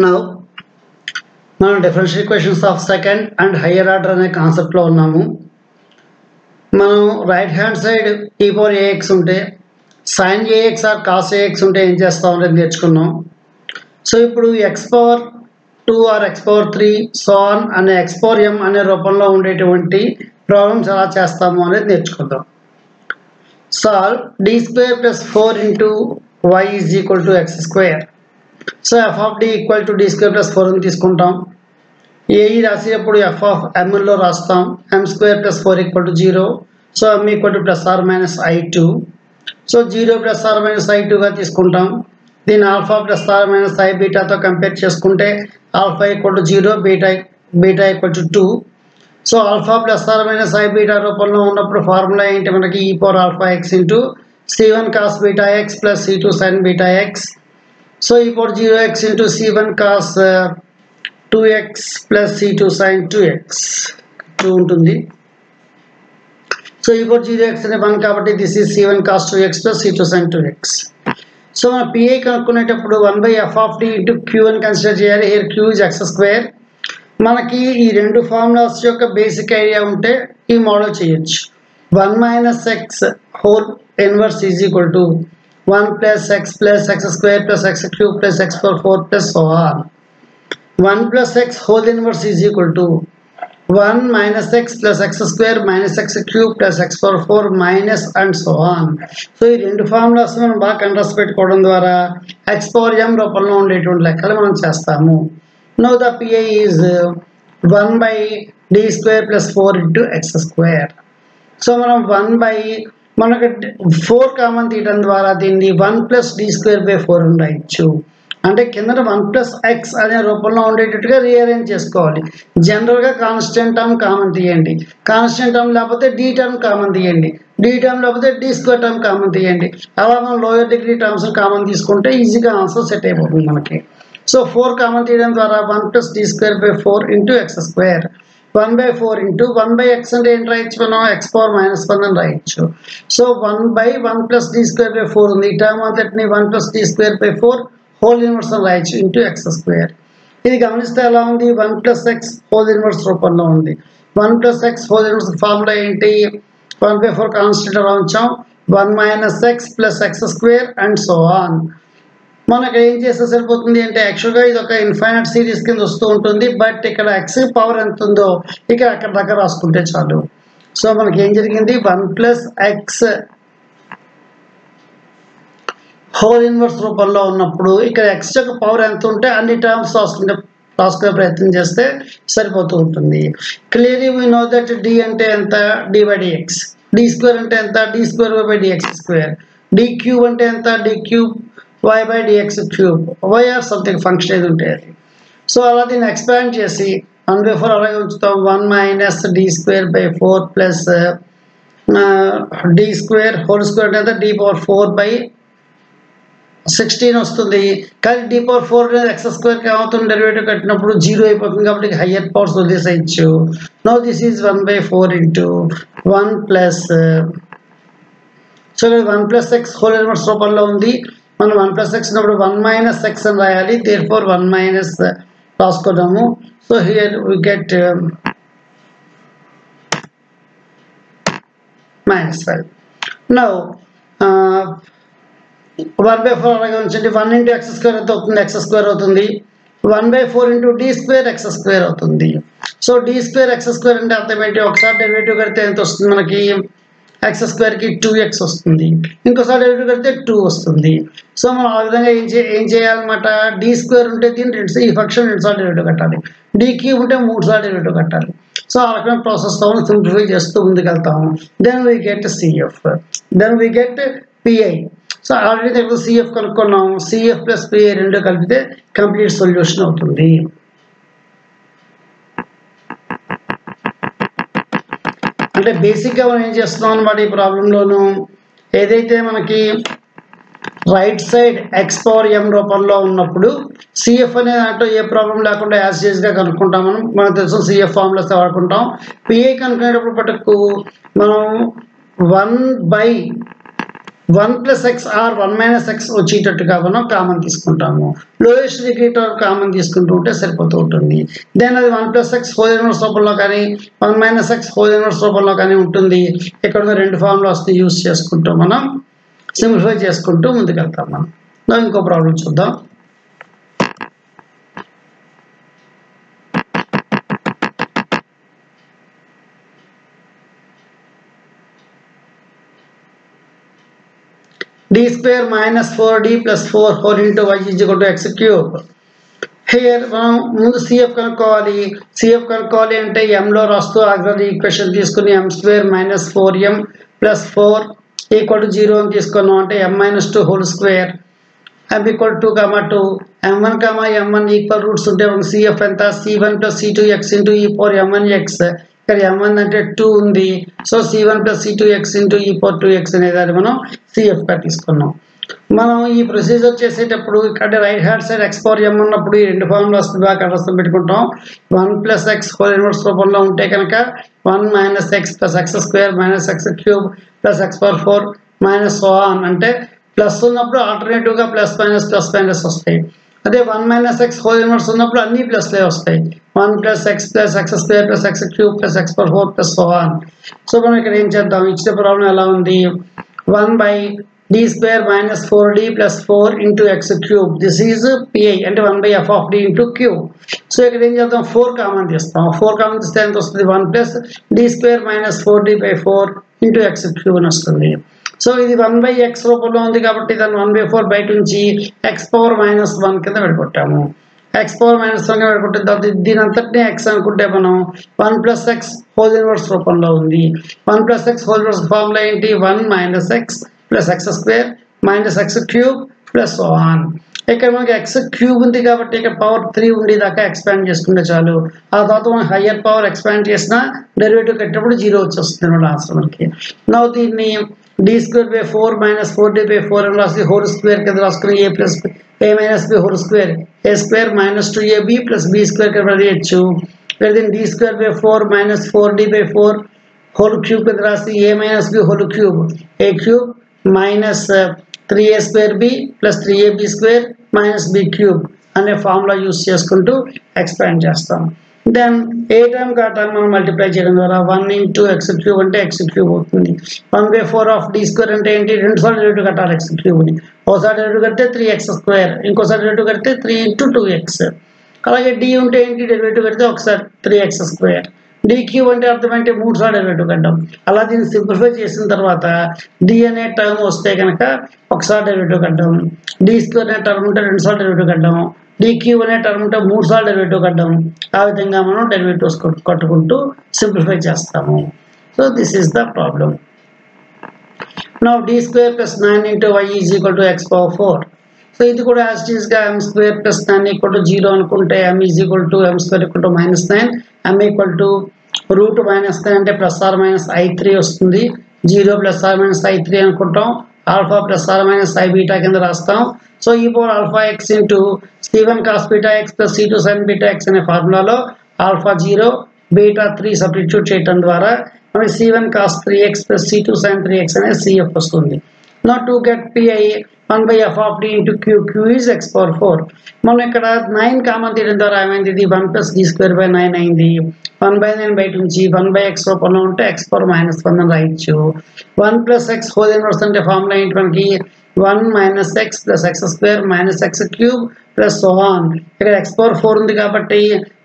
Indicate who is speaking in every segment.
Speaker 1: Now మనం differential equations of second and higher order అనే కాన్సెప్ట్లో ఉన్నాము. మనం right hand side e power ax ఉంటే sin ax or cos ax ఉంటే ఏం చేస్తాం అనేది నేర్చుకున్నాం. సో ఇప్పుడు x power 2 or x power 3 so on అనే x పవర్ m అనే రూపంలో ఉండేటువంటి ప్రాబ్లమ్స్ ఎలా చేస్తాము అనేది నేర్చుకుందాం. Solve d square plus 4 into y is equal to x square. So f of d equal to d square plus 4 అని తీసుకుంటాం. ఏ రాసేటప్పుడు f ఆఫ్ mలో రాస్తాం. m square plus 4 equal to 0. So m equal to plus are minus i2. So 0 plus are minus i2గా తీసుకుంటాం. దీన్ని alpha plus are minus i బీటాతో compare చేసుకుంటే alpha equal to 0, beta equal to 2. So alpha plus are minus i beta రూపంలో ఉన్నప్పుడు formula ఏంటి మనకి e power alpha x into c1 cos beta x plus c2 sin beta x. So e power 0x into c1 cos 2x plus c2 sin 2x 2 ఉంటుంది. So e power 0x అనే 1 కాబట్టి this is c1 cos 2x plus c2 sin 2x. So మన PI కనుక్కునేటప్పుడు 1/f of d into q అని consider చేయాలి. Here q is x square. మనకి ఈ రెండు ఫార్ములాస్ యొక్క బేసిక్ ఐడియా ఉంటే ఈ మోడల్ చేయొచ్చు. 1 minus X whole inverse is equal to 1 plus x square plus x cube plus x power 4 plus so on. 1 plus x whole inverse is equal to 1 minus x plus x square minus x cube plus x power 4 minus and so on. So ఈ రెండు formulas మనం బాగా contrast పెట్టుకోవడం ద్వారా x power m రూపంలో ఉండేటువంటి లెక్కలు మనం చేస్తాము. Now the PI is 1 by d square plus 4 into x square. So మనం 1 by మనకు 4 కామన్ తీయడం ద్వారా దీన్ని 1 plus d square by 4 అని రాయొచ్చు. అంటే కింద 1 ప్లస్ ఎక్స్ అనే రూపంలో ఉండేటట్టుగా రీఅరేంజ్ చేసుకోవాలి. జనరల్గా కాన్స్టెంట్ టర్మ్ కామన్ తీయండి, కాన్స్టెంట్ టర్మ్ లేకపోతే డి టర్మ్ కామన్ తీయండి, డి టర్మ్ లేకపోతే డి స్క్వేర్ టర్మ్ కామన్ తీయండి. అలా మనం లోయర్ డిగ్రీ టర్మ్స్ కామన్ తీసుకుంటే ఈజీగా ఆన్సర్ సెట్ అయిపోతుంది మనకి. సో 4 కామన్ తీయడం ద్వారా 1 plus D square by 4 into X square. 1/4 into 1/x అంటే ఏంటి రాయొచ్చు మనం x పవర్ మైనస్ 1 అని రాయొచ్చు. So 1/1 plus D square by 4 ఉంది. ఈ టర్మ్ అంతటిని 1 plus D square by 4 whole inverse అని రాయొచ్చు ఇంటూ x స్క్వేర్. ఇది గమనిస్తే ఎలా ఉంది, 1 ప్లస్ ఎక్స్ హోల్ ఇన్వర్స్ రూపంలో ఉంది. 1 plus x whole inverse formula ఏంటి, 1/4 కాన్స్టెంట్ అలా ఉంచాం. 1 minus X plus x square and so on. మనకు ఏం చేస్తే సరిపోతుంది అంటే యాక్చువల్గా ఇది ఒక ఇన్ఫైనైట్ సిరీస్ కింద వస్తూ ఉంటుంది. బట్ ఇక్కడ x పవర్ ఎంత ఉందో ఇక్కడ అక్కడ దగ్గర రాసుకుంటే చాలు. సో మనకి ఏం జరిగింది, 1 ప్లస్ ఎక్స్ హోల్ ఇన్వర్స్ రూపంలో ఉన్నప్పుడు ఇక్కడ x యొక్క పవర్ ఎంత ఉంటే అన్ని టర్మ్స్ రాసుకునే ప్రయత్నం చేస్తే సరిపోతూ ఉంటుంది. Clearly we know that d అంటే ఎంత, d by dx. d square అంటే ఎంత, d square by dx square. d cube అంటే ఎంత, d cube y by dx cube. y or something function ఏది ఉంటే అది. సో అలా దీన్ని ఎక్స్పాండ్ చేసి 1/4 అలాగే ఉంచుతాం. 1 minus d square by 4 plus d square whole square అంటే ఎంత, d పవర్ 4 బై 16 వస్తుంది. కానీ d పవర్ 4 అనేది x స్క్వేర్కి ఏమవుతుంది, డెరివేటివ్ కట్టినప్పుడు 0 అయిపోతుంది కాబట్టి హయ్యర్ పవర్స్ వదిలేసేయచ్చు. No this is 1/4 into 1 plus, so 1 plus x whole inverse రూపంలో ఉంది. మనం 1 ప్లస్ ఎక్స్ ఉన్నప్పుడు 1 మైనస్ ఎక్స్ అని రాయాలి. దేర్ఫోర్ 1 మైనస్ రాసుకున్నాము. So here we get -5. Now 1/4 అలాగే ఉంచండి. 1 ఇంటూ ఎక్స్ స్క్వేర్ ఎంత అవుతుంది, ఎక్స్ స్క్వేర్ అవుతుంది. 1/4 into d square x square అవుతుంది. So d square x square అంటే అర్థం ఏంటి, ఒకసారి డెరివేటివ్ కడితే ఎంత వస్తుంది మనకి, ఎక్స్ స్క్వేర్కి 2x వస్తుంది. ఇంకోసారి డెరివేటివ్ కడితే 2 వస్తుంది. సో మనం ఆ విధంగా ఏం చేయాలన్నమాట, డి స్క్వేర్ ఉంటే దీన్ని ఈ ఫంక్షన్ 2 సార్లు డెరివేటివ్ కట్టాలి, డి క్యూబ్ ఉంటే 3 సార్లు డెరివేటివ్ కట్టాలి. సో ఆ రకమైన ప్రాసెస్తో సింప్లిఫై చేస్తూ ముందుకెళ్తాము. Then we get CF, then we get PI. So already దగ్గర సిఎఫ్ కనుక్కున్నాం. సిఎఫ్ ప్లస్ పిఐ రెండు కలిపితే కంప్లీట్ సొల్యూషన్ అవుతుంది. అంటే బేసిక్గా మనం ఏం చేస్తున్నాం అన్నమాట ఈ ప్రాబ్లంలోను, ఏదైతే మనకి right side x power m రూపంలో ఉన్నప్పుడు సిఎఫ్ అనే దాంట్లో ఏ ప్రాబ్లం లేకుండా యాజ్ యూజ్గా కనుక్కుంటాం. మనకు తెలుసు సిఎఫ్ ఫార్ములాస్ వాడుకుంటాం. పిఐ కనుక్కునేటప్పుడు పట్టుకు మనం 1/, 1 plus x or 1 minus x వచ్చేటట్టుగా మనం కామన్ తీసుకుంటాము. లోయెస్ట్ డిగ్రీ కామన్ తీసుకుంటూ ఉంటే సరిపోతూ ఉంటుంది. దెన్ అది 1 plus x హోల్ ఇన్వర్స్ రూపంలో కానీ 1 minus x హోల్ ఇన్వర్స్ రూపంలో కానీ ఉంటుంది. ఇక్కడ ఉన్న రెండు ఫార్ములాస్ని యూజ్ చేసుకుంటూ మనం సింప్లిఫై చేసుకుంటూ ముందుకెళ్తాం. మనం ఇంకో ప్రాబ్లం చూద్దాం. d square minus 4d plus 4 whole into y is equal to x cube. Here మనం ముందు CF కనుక్కోవాలి. CF కనుక్కోవాలి అంటే m లో రాస్తూ ఆగ్రరీ ఈక్వేషన్ తీసుకుని m square minus 4m plus 4 equal to 0 అని తీసుకున్నాం అంటే m minus 2 whole square m equal 2 2 m1 m1 equal roots ఉంటే CF ఎంత c1 plus c2 x into e power m1 x. ఇక్కడ m1 అంటే 2 ఉంది. So c1 plus c2 x into e power 2x అనేది మనం CFగా తీసుకున్నాం. మనం ఈ ప్రొసీజర్ చేసేటప్పుడు ఇక్కడ right hand side x power m ఉన్నప్పుడు ఈ రెండు ఫార్ములాస్ బాగా కంఠస్థం పెట్టుకుంటాం. 1 ప్లస్ x హోల్ ఇన్వర్స్ రూపంలో ఉంటే కనుక 1 minus x plus x square minus x cube plus x power 4 minus so on అంటే ప్లస్ ఉన్నప్పుడు ఆల్టర్నేటివ్గా ప్లస్ మైనస్ వస్తాయి. అదే 1 మైనస్ x హోల్ ఇన్వర్స్ ఉన్నప్పుడు అన్ని ప్లస్లే వస్తాయి. 1 plus x plus x square plus x cube plus x power 4 plus so on. So మనం ఇక్కడ ఏం చేద్దాం, ఇచ్చే ప్రాబ్లం ఎలా ఉంది, 1 by d square minus 4d plus 4 into x cube. This is pi అంటే 1 by f of d into q. So ఇక్కడ ఏం చేద్దాం, 4 కామన్ తీస్తాం. 4 కామన్ తీస్తే ఎంత వస్తుంది, 1 plus d square minus 4d by 4 into x cube అని వస్తుంది. సో ఇది 1 by x రూపంలో ఉంది కాబట్టి దాన్ని 1 by 4 బయట నుంచి x పవర్ మైనస్ 1 కింద పెట్టుకుంటాము. x పవర్ మైనస్ 1 కింద పెట్టుకుంటే తర్వాత దీని అంతటినీ x అనుకుంటే మనం 1 plus x హోల్ ఇన్వర్స్ రూపంలో ఉంది. 1 plus x whole inverse formula ఏంటి, 1 minus x plus x square minus x cube plus so on. ఇక్కడ మనకి x క్యూబ్ ఉంది కాబట్టి ఇక్కడ పవర్ 3 ఉండేదాకా ఎక్స్పాండ్ చేసుకుంటే చాలు. ఆ తర్వాత మనం హయ్యర్ పవర్ ఎక్స్పాండ్ చేసిన డెరివేటివ్ కట్టినప్పుడు 0 వచ్చేస్తుంది అన్నమాట ఆన్సర్ మనకి. నా దీన్ని d square by 4 minus 4d by 4 అని రాసి హోల్ స్క్వేర్ కింద రాసుకుని a plus a minus b whole square a square minus 2ab plus b square కింద రాయొచ్చు. దీన్ని d square by 4 minus 4d by 4 whole cube కింద రాసి a minus b whole cube a cube minus 3a square b plus 3ab square minus b cube అనే formula use చేసుకుంటూ expand చేస్తాం. Then ఏ time కా time మనం multiply చేయడం ద్వారా 1 into X cube అంటే ఎక్స్ క్యూబ్ అవుతుంది. 1 బై 4 ఆఫ్ d స్క్వేర్ అంటే ఏంటి, రెండుసార్లు డెరివేటివ్ కట్టాలి ఎక్స్ క్యూబ్ని. ఒకసారి డెరివేటివ్ కడితే 3x స్క్వేర్, ఇంకోసారి డెరివేటివ్ కడితే 3 ఇంటూ 2x. అలాగే d ఉంటే ఏంటి, డెరివేటివ్ కడితే ఒకసారి 3x స్క్వేర్. d క్యూబ్ అంటే అర్థం ఏంటి, 3 సార్లు డెరివేటివ్ కట్టాం. అలా దీన్ని సింప్లిఫై చేసిన తర్వాత d అనే టర్మ్ వస్తే కనుక ఒకసారి డెరివేటివ్ కట్టాం, d స్క్వేర్ అనే టర్మ్ ఉంటే 2 సార్లు డెరివేటివ్ కట్టాము, d క్యూబ్ అనే టర్మ్ ఉంటే 3 సార్లు డెరివేటివ్ కట్టాం. ఆ విధంగా మనం డెరివేటివ్స్ కట్టుకుంటూ సింప్లిఫై చేస్తాము. So this is the problem. Now d square plus 9 into y is equal to x power 4. So ఇది కూడా యాజ్ ఇట్ ఈస్గా m square plus 9 equal to 0 అనుకుంటే m is equal to m square equal to minus 9, m equal to root minus 9 అంటే plus are minus i3 వస్తుంది. 0 plus are minus i3 అనుకుంటాం. Alpha plus are minus i beta కింద రాస్తాం. So E power alpha X into c1 cos beta X plus c2 sine beta X అనే ఫార్ములాలో alpha 0 beta 3 substitute చేయడం ద్వారా మనకి c1 cos 3x plus c2 sign 3x అనేది cf వస్తుంది. Now to get pi 1 by f of d into q is x power 4. మనం ఇక్కడ 9 common తీయడం ద్వారా ఏమైంది, ఇది 1 ప్లస్ d స్క్వేర్ బై 9 అయింది. 1 బై 9 బయట నుంచి 1 బై x రూపంలో ఉంటే x పవర్ మైనస్ 1 అని రాయొచ్చు. 1 ప్లస్ x హోల్ ఇన్వర్స్ అంటే ఫార్ములా ఏంటి మనకి, 1 minus x plus x square minus x cube plus so on. ఇక్కడ x పవర్ 4 ఉంది కాబట్టి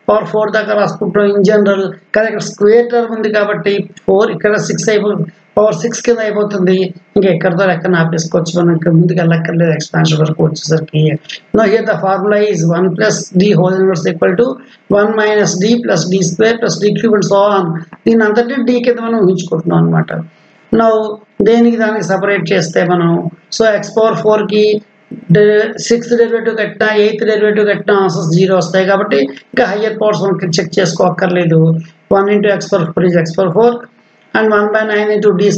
Speaker 1: పవర్ 4 దాకా రాసుకుంటాం ఇన్ జనరల్, కానీ ఇక్కడ స్క్వేర్ టర్మ్ ఉంది కాబట్టి 4 ఇక్కడ 6 అయిపోతుంది, పవర్ 6 కింద అయిపోతుంది. ఇంకా ఎక్కడితో ఎక్కడ ఆపేసుకోవచ్చు, మనం ఇక్కడ ముందుకు వెళ్ళక్కర్లేదు ఎక్స్పాన్షన్ వరకు వచ్చేసరికి. No here the formula is 1 plus d whole inverse equal to 1 minus d plus d square plus d cube and so on. దీని అంతటి d కింద మనం ఊహించుకుంటున్నాం అనమాట. నో దేనికి దానికి సపరేట్ చేస్తే మనం, సో x పవర్ 4కి 6th డెరివేటివ్ కట్టినా 8th డెరివేటివ్ కట్టినా ఆన్సర్స్ 0 వస్తాయి కాబట్టి ఇంకా హయ్యర్ పవర్స్ మనకి చెక్ చేసుకోక్కర్లేదు. 1 into x power 4 is x power 4 and 1 by 9 into d